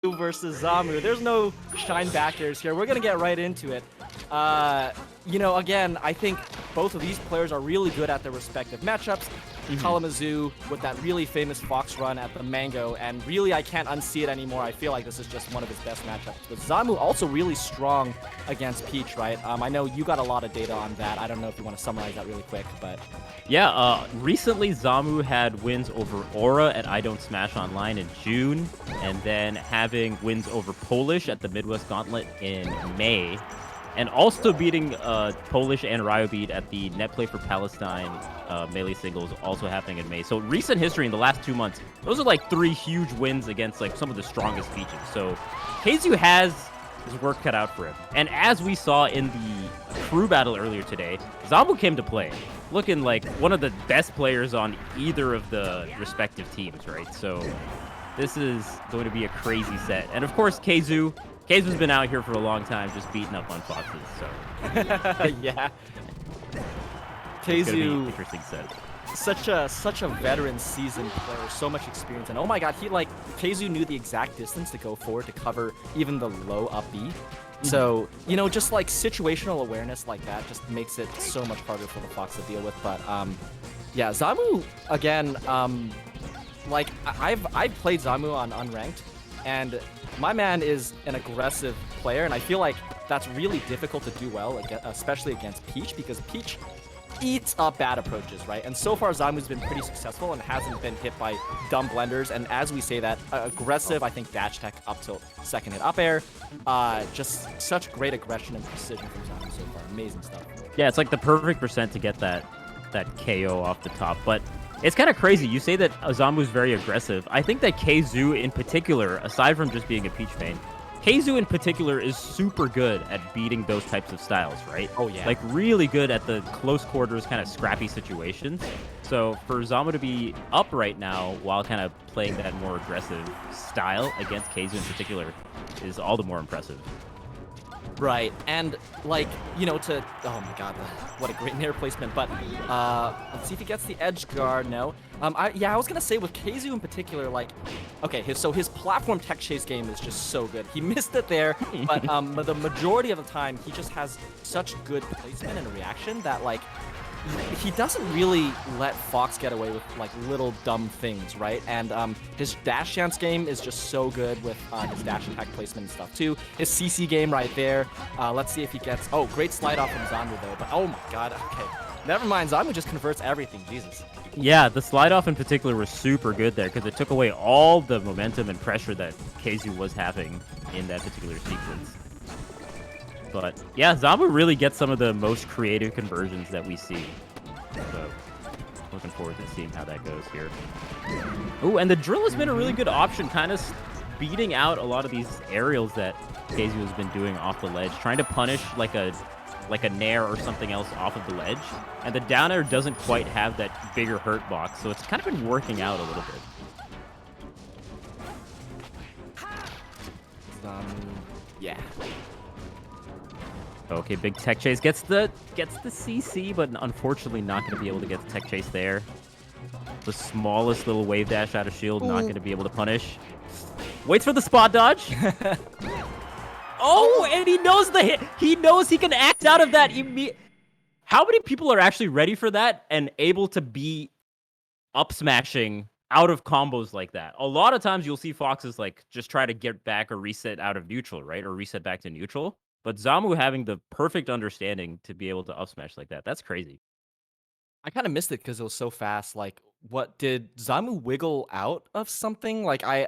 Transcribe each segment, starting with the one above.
versus Zamu. There's no shine backers here. We're gonna get right into it. Again, I think both of these players are really good at their respective matchups. Kalamazoo with that really famous Fox run at the Mango, and really I can't unsee it anymore. I feel like this is just one of his best matchups. But Zamu also really strong against Peach, right? I know you got a lot of data on that. I don't know if you want to summarize that really quick, but... Yeah, recently Zamu had wins over Aura at I Don't Smash Online in June, and then having wins over Polish at the Midwest Gauntlet in May, and also beating Polish and Ryobeat at the Netplay for Palestine Melee Singles, also happening in May. So recent history in the last 2 months, those are like 3 huge wins against like some of the strongest Peaches. So Kzhu has his work cut out for him. And as we saw in the crew battle earlier today, Zamu came to play, looking like one of the best players on either of the respective teams, right? So this is going to be a crazy set. And of course, Kzhu's been out here for a long time, just beating up on Foxes, so... yeah. Kzhu, interesting set. Such a veteran, seasoned player, so much experience, and oh my god, Kzhu knew the exact distance to go forward to cover even the low up B. So, just like situational awareness like that just makes it so much harder for the Fox to deal with. But yeah, Zamu again, I've played Zamu on unranked, and my man is an aggressive player, and I feel like that's really difficult to do well, especially against Peach, because Peach eats up bad approaches, right? And so far, Zamu's been pretty successful and hasn't been hit by dumb blenders. And as we say that, aggressive, I think, dash tech up tilt, second hit up air. Just such great aggression and precision from Zamu so far. Amazing stuff. Yeah, it's like the perfect percent to get that KO off the top. But it's kind of crazy. You say that Zamu's very aggressive. I think that Kzhu in particular, aside from just being a Peach main, Kzhu in particular is super good at beating those types of styles, right? Oh, yeah. Like, really good at the close quarters, kind of scrappy situations. So for Zamu to be up right now while kind of playing that more aggressive style against Kzhu in particular is all the more impressive. Right, and oh my god, what a great nair placement, but let's see if he gets the edge guard. No. I was gonna say with Kzhu in particular, so his platform tech chase game is just so good. He missed it there, but the majority of the time he just has such good placement and reaction that he doesn't really let Fox get away with little dumb things, right? And his dash chance game is just so good with his dash attack placement and stuff too. His CC game right there. Let's see if he gets... Oh, great slide off from Zamu though. But oh my god, okay. Never mind, Zamu just converts everything, Jesus. Yeah, the slide off in particular was super good there because it took away all the momentum and pressure that Kzhu was having in that particular sequence. But yeah, Zamu really gets some of the most creative conversions that we see. So looking forward to seeing how that goes here. Oh, and the drill has been a really good option, kind of beating out a lot of these aerials that Kzhu has been doing off the ledge, trying to punish like a nair or something else off of the ledge. And the down air doesn't quite have that bigger hurt box, so it's kind of been working out a little bit. Yeah. Okay, big tech chase gets the CC, but unfortunately not going to be able to get the tech chase there. The smallest little wave dash out of shield, not going to be able to punish. Waits for the spot dodge. Oh, and he knows the hit. He knows he can act out of that. How many people are actually ready for that and able to be up smashing out of combos like that? A lot of times you'll see Foxes just try to get back or reset out of neutral, right? Or reset back to neutral. But Zamu having the perfect understanding to be able to up smash like that, that's crazy. I kind of missed it because it was so fast. What did Zamu wiggle out of something? I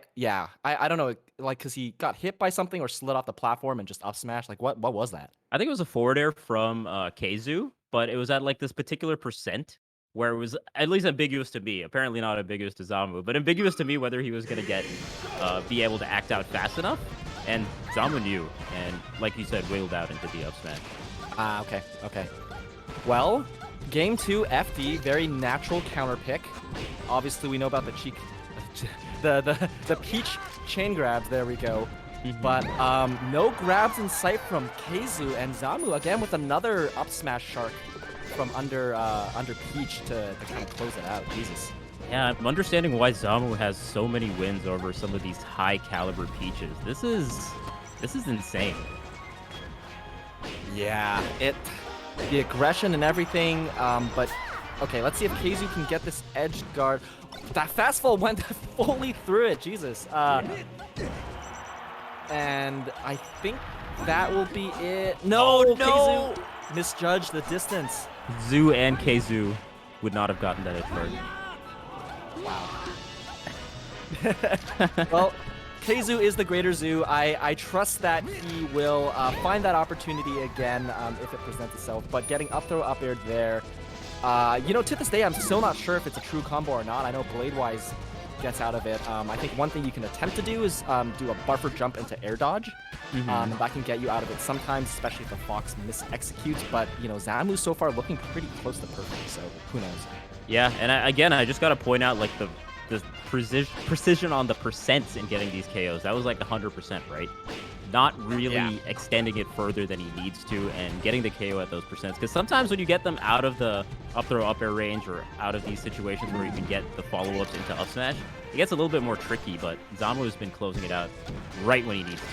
don't know. Because he got hit by something or slid off the platform and just up smash. What was that? I think it was a forward air from Kzhu, but it was at this particular percent where it was at least ambiguous to me. Apparently not ambiguous to Zamu, but ambiguous to me whether he was going to be able to act out fast enough. And Zamu knew, and like you said, wiggled out into the up smash. Okay. Well, game 2, FD, very natural counter pick. Obviously, we know about the Peach chain grabs. There we go. But no grabs in sight from Kzhu, and Zamu again with another up smash shark from under Peach to kind of close it out. Jesus. Yeah, I'm understanding why Zamu has so many wins over some of these high caliber Peaches. This is insane. Yeah, the aggression and everything, but okay, let's see if Kzhu can get this edge guard. That fastball went fully through it, Jesus. And I think that will be it. No, Oh, no! Kzhu misjudged the distance. Kzhu and Kzhu would not have gotten that edge guard. Wow. Well, Kzhu is the greater Zoo. I trust that he will find that opportunity again if it presents itself. But getting up throw up air there, to this day, I'm still not sure if it's a true combo or not. I know Blade-wise gets out of it. I think one thing you can attempt to do is do a buffer jump into air dodge. And that can get you out of it sometimes, especially if the Fox mis-executes. But, Zamu's so far looking pretty close to perfect, so who knows? Yeah, and I just got to point out, like, the precision on the percents in getting these KOs. That was like 100%, right? Not really extending it further than he needs to and getting the KO at those percents. Because sometimes when you get them out of the up throw up air range or out of these situations where you can get the follow-ups into up smash, it gets a little bit more tricky, but Zamu has been closing it out right when he needs to.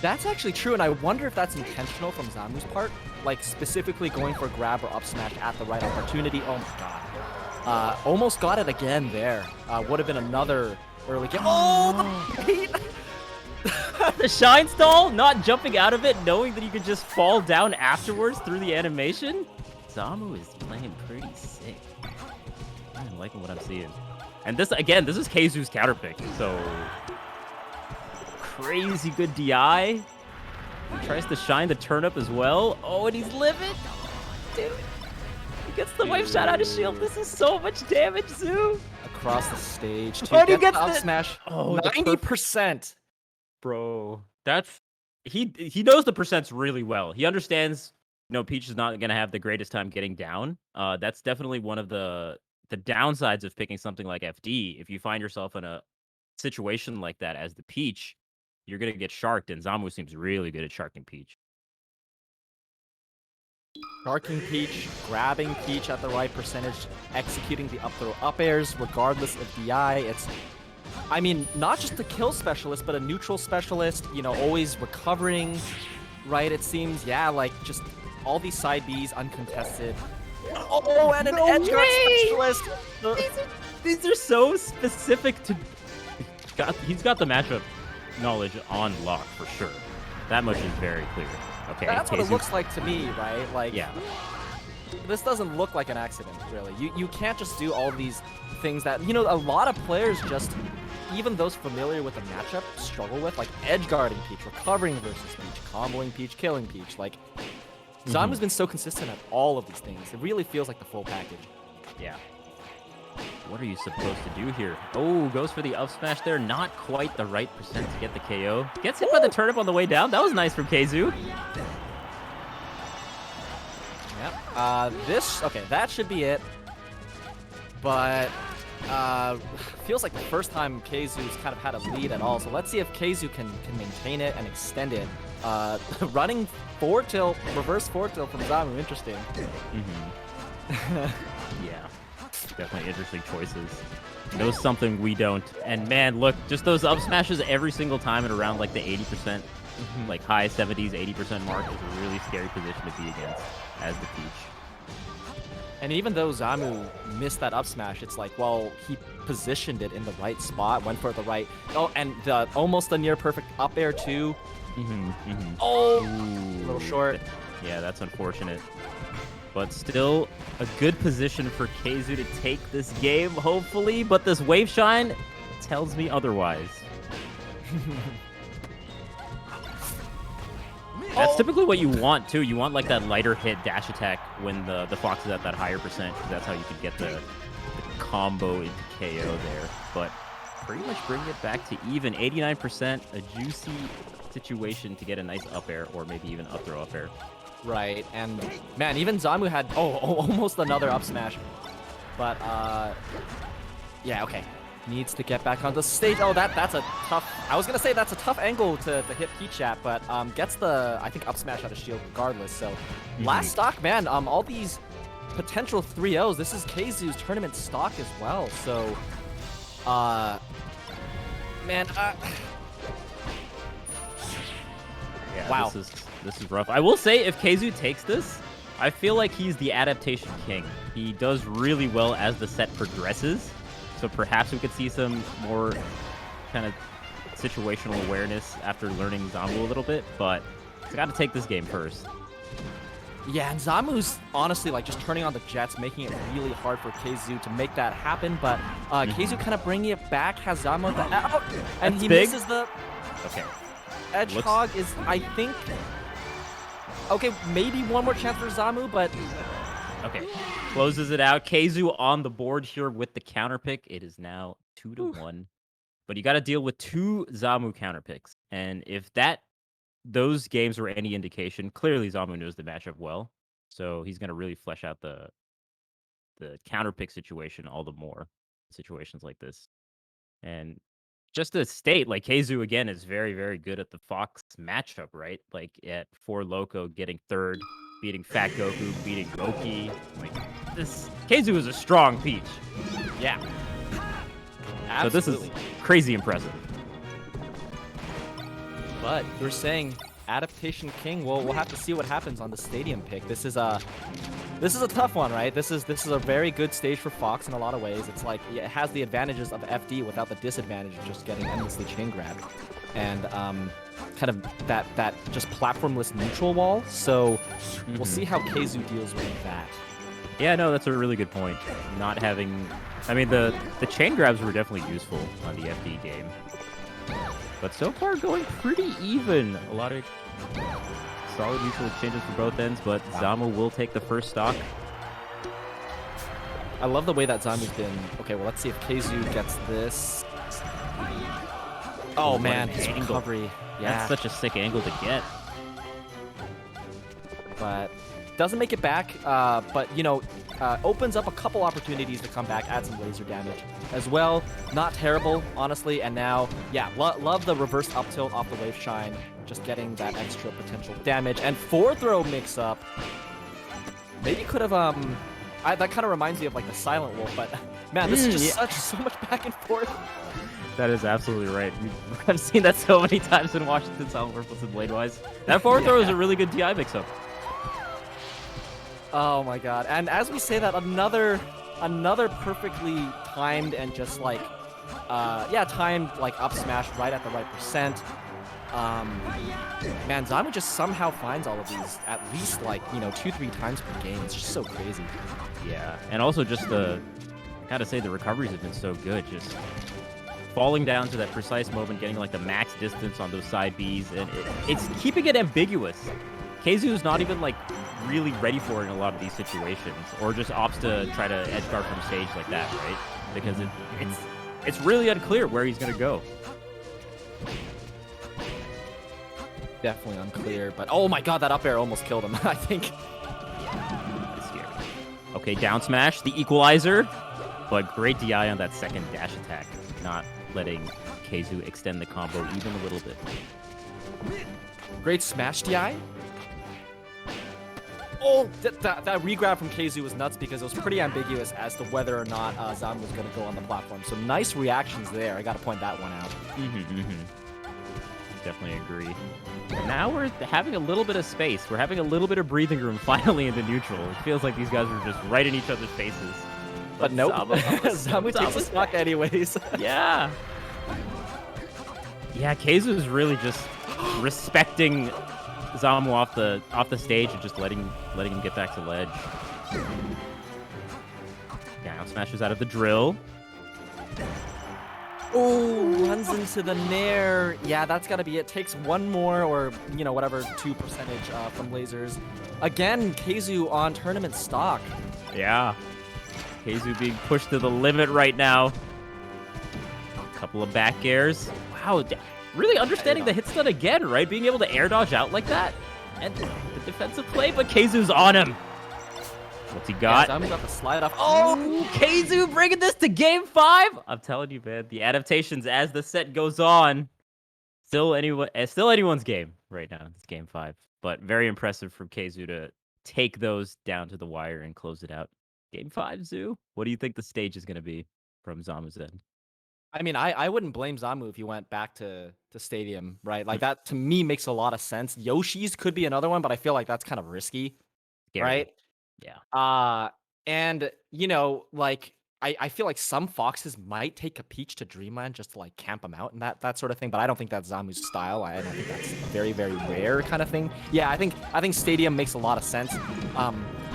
That's actually true, and I wonder if that's intentional from Zamu's part, like specifically going for grab or up smash at the right opportunity. Oh my god. Almost got it again there. Would have been another early game. Oh, the bait! The shine stall, not jumping out of it, knowing that you could just fall down afterwards through the animation. Zamu is playing pretty sick. I'm liking what I'm seeing. And this, again, this is Kzu's counter pick, so crazy good DI. He tries to shine the turnip as well. Oh, and he's living. Dude. Gets the wave shot out of shield. This is so much damage, Zoo. Across the stage. Oh, he gets up the smash. Oh, 90%. Bro, that's he knows the percents really well. He understands, Peach is not gonna have the greatest time getting down. That's definitely one of the downsides of picking something like FD. If you find yourself in a situation like that as the Peach, you're gonna get sharked, and Zamu seems really good at sharking Peach. Sharking Peach, grabbing Peach at the right percentage, executing the up throw up airs regardless of DI. It's, not just a kill specialist, but a neutral specialist, always recovering, right? It seems, like just all these side Bs uncontested. Oh, and an edge guard specialist. These are so specific to. He's got the matchup knowledge on lock for sure. That much is very clear. Okay, that's what it looks like to me, right? Like, yeah. This doesn't look like an accident, really. You can't just do all these things that, a lot of players just, even those familiar with the matchup, struggle with, like edge guarding Peach, recovering versus Peach, comboing Peach, killing Peach. Like, Zamu's been so consistent at all of these things. It really feels like the full package. Yeah. What are you supposed to do here? Oh, goes for the up smash there. Not quite the right percent to get the KO. Gets hit by the turnip on the way down. That was nice from Kzhu. Yep. Okay, that should be it. But, feels like the first time Kzu's kind of had a lead at all. So let's see if Kzhu can maintain it and extend it. Running forward tilt, reverse forward tilt from Zamu, interesting. Yeah. Definitely interesting choices. Knows something we don't. And man, look, just those up smashes every single time at around like the 80%, like high 70s, 80% mark is a really scary position to be against as the Peach. And even though Zamu missed that up smash, it's like, well, he positioned it in the right spot, went for the right. Oh, and almost a near perfect up air too. Oh, a little short. Yeah, that's unfortunate. But still a good position for Kzhu to take this game, hopefully. But this wave shine tells me otherwise. That's typically what you want, too. You want, like, that lighter hit dash attack when the Fox is at that higher percent, because that's how you can get the combo into KO there. But pretty much bring it back to even. 89%, a juicy situation to get a nice up air, or maybe even up throw up air. Right, and man, even Zamu had almost another up smash, but yeah, okay, needs to get back on the stage. Oh, that's a tough. I was gonna say that's a tough angle to hit Peach at, but gets the, I think, up smash out of shield regardless. So last stock, man, all these potential 3-0s. This is Kzhu's tournament stock as well. So, man, Yeah, wow. this is rough. I will say, if Kzhu takes this, I feel like he's the adaptation king. He does really well as the set progresses. So perhaps we could see some more kind of situational awareness after learning Zamu a little bit, but he's got to take this game first. Yeah, and Zamu's honestly like just turning on the jets, making it really hard for Kzhu to make that happen. But Kzhu kind of bringing it back, has Zamu at the out, and That's he big. misses the Okay. Edgehog. Is, I think, okay, maybe one more chance for Zamu, but Okay. Closes it out. Kzhu on the board here with the counter pick. It is now 2-1. But you got to deal with 2 Zamu counter picks. And if those games were any indication, clearly Zamu knows the matchup well. So he's going to really flesh out the counter pick situation all the more in situations like this. And just to state, like, Kzhu again is very, very good at the Fox matchup, right? Like at 4 Loco getting third, beating Fat Goku, beating Moki. Like, this Kzhu is a strong Peach. yeah, So this is crazy impressive. But you're saying adaptation king. Well, we'll have to see what happens on the stadium pick. This is a tough one, right? This is a very good stage for Fox in a lot of ways. It's like it has the advantages of FD without the disadvantage of just getting endlessly chain grabbed, and kind of that just platformless neutral wall. So we'll see how Kzhu deals with that. Yeah, no, that's a really good point. Not having, I mean, the chain grabs were definitely useful on the FD game, but so far going pretty even. A lot of solid neutral exchanges for both ends, but Zamu will take the first stock. I love the way that Zamu's been. Okay, well, let's see if Kzhu gets this. Oh man, his recovery. Yeah, That's such a sick angle to get. But doesn't make it back. But you know, opens up a couple opportunities to come back, add some laser damage as well. Not terrible, honestly. And now, yeah, love the reverse up tilt off the wave shine, just getting that extra potential damage. And 4-throw mix up. Maybe could have that kind of reminds me of like the Silent Wolf, but man, this is just so much back and forth. That is absolutely right. I've seen that so many times in Washington Silent Wolf and Blade-wise. That forward throw is a really good DI mix-up. Oh my god. And as we say that, another perfectly timed and just like timed like up smash right at the right percent. Man, Zamu just somehow finds all of these at least like, 2-3 times per game. It's just so crazy. Yeah, and also just I gotta say the recoveries have been so good. Just falling down to that precise moment, getting like the max distance on those side Bs, and it's keeping it ambiguous. Kzhu is not even like really ready for it in a lot of these situations, or just opts to try to edge guard from stage like that, right? Because it's really unclear where he's gonna go. Definitely unclear, but oh my god, that up air almost killed him. I think. That's scary. Okay, down smash, the equalizer, but great DI on that second dash attack, not letting Kzhu extend the combo even a little bit. Great smash DI. Oh, that regrab from Kzhu was nuts because it was pretty ambiguous as to whether or not Zamu was going to go on the platform. So nice reactions there. I got to point that one out. Definitely agree. Now we're having a little bit of space. We're having a little bit of breathing room finally in the neutral. It feels like these guys are just right in each other's faces. But nope. Zamu takes the stock anyways. Yeah. Yeah, Kzhu is really just respecting Zamu off the stage and just letting him get back to ledge. Down smashes out of the drill. Oh, runs into the nair. Yeah, that's got to be it. Takes one more or, whatever, 2% from lasers. Again, Kzhu on tournament stock. Yeah. Kzhu being pushed to the limit right now. A couple of back airs. Wow, really understanding the hit stun again, right? Being able to air dodge out like that. And the defensive play, but Kzu's on him. What's he got? Yeah, Zamu got the slide off. Oh, Kzhu bringing this to game 5. I'm telling you, man, the adaptations as the set goes on. Still anyone's game right now. It's game 5, but very impressive from Kzhu to take those down to the wire and close it out. Game 5, Zoo. What do you think the stage is going to be from Zamu's end? I mean, I wouldn't blame Zamu if he went back to Stadium, right? Like that to me makes a lot of sense. Yoshi's could be another one, but I feel like that's kind of risky, Scary. right? Yeah. And like I feel like some foxes might take a peach to Dreamland just to like camp them out and that sort of thing, but I don't think that's Zamu's style. I don't think that's a very, very rare kind of thing. Yeah, I think Stadium makes a lot of sense.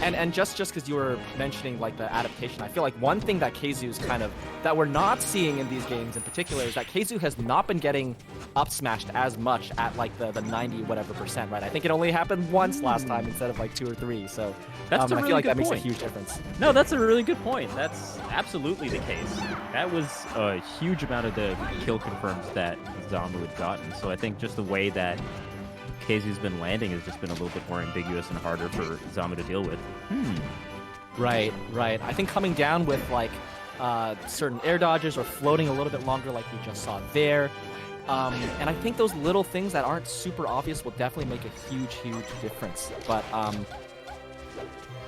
And just because you were mentioning like the adaptation, I feel like one thing that Kzu's kind of that we're not seeing in these games in particular is that Kzu has not been getting up smashed as much at like the 90 whatever percent, right? I think it only happened once last time instead of like 2 or 3. So That's a I really feel like good that makes a point. huge difference. No, that's a really good point. That's absolutely the case. That was a huge amount of the kill confirms that Zamu had gotten. So I think just the way that Kzu's been landing has just been a little bit more ambiguous and harder for Zamu to deal with. Right. I think coming down with like certain air dodges or floating a little bit longer like we just saw there. And I think those little things that aren't super obvious will definitely make a huge difference. But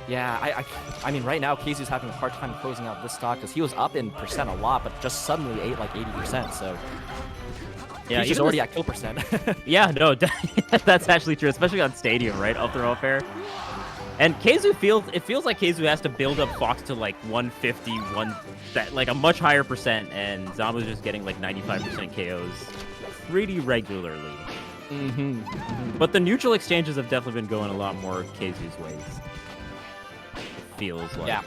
yeah, I mean, right now, Kzu's having a hard time closing out this stock because he was up in percent a lot, but just suddenly ate like 80%. So Yeah, he's just already at kill percent. Yeah, no, that's actually true, especially on Stadium, right? Up throw up air. And Kzu feels like Kzu has to build up Fox to like 150, like a much higher percent, and Zamu's just getting like 95% KOs pretty regularly. But the neutral exchanges have definitely been going a lot more Kzu's ways. It feels like. Yeah,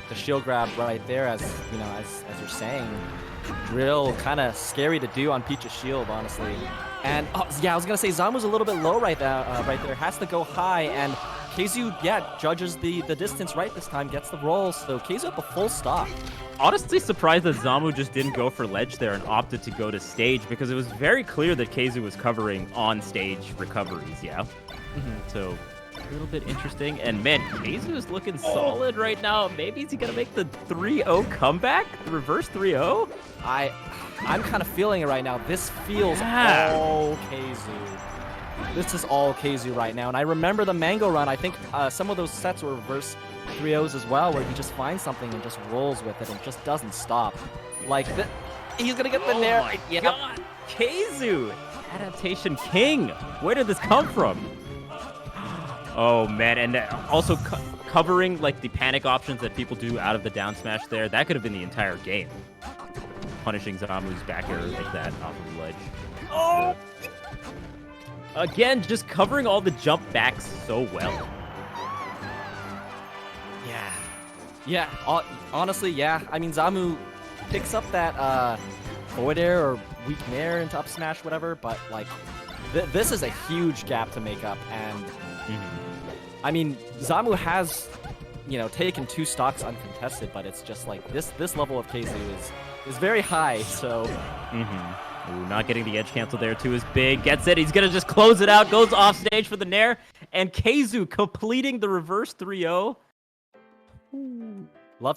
the shield grab right there, as you know, as you're saying, real kind of scary to do on Peach's shield, honestly. And yeah, I was gonna say Zamu's a little bit low right there. Has to go high, and Kzu, yeah, judges the distance right this time, gets the roll. So Kzu up a full stock. Honestly surprised that Zamu just didn't go for ledge there and opted to go to stage, because it was very clear that Kzu was covering on stage recoveries. Yeah. So a little bit interesting. And man, Kzu is looking solid right now. Maybe is he gonna make the 3-0 comeback? The reverse 3-0? I'm kind of feeling it right now. This feels all Kzu. This is all Kzu right now. And I remember the Mango run. I think some of those sets were reverse 3-0s as well, where he just finds something and just rolls with it and just doesn't stop. Like, he's going to get the nair. Oh my god! Kzu! Adaptation king! Where did this come from? Oh man, and also covering like the panic options that people do out of the down smash there, that could have been the entire game. Punishing Zamu's back air like that off of the ledge. Oh! Again, just covering all the jump backs so well. Yeah, honestly, yeah. I mean, Zamu picks up that forward air or weak nair into up smash, whatever, but like, this is a huge gap to make up, and I mean, Zamu has, taken 2 stocks uncontested, but it's just like this level of Kzu is very high, so. Ooh, not getting the edge cancel there too is big. Gets it. He's gonna just close it out. Goes off stage for the nair, and Kzu completing the reverse 3-0. Love to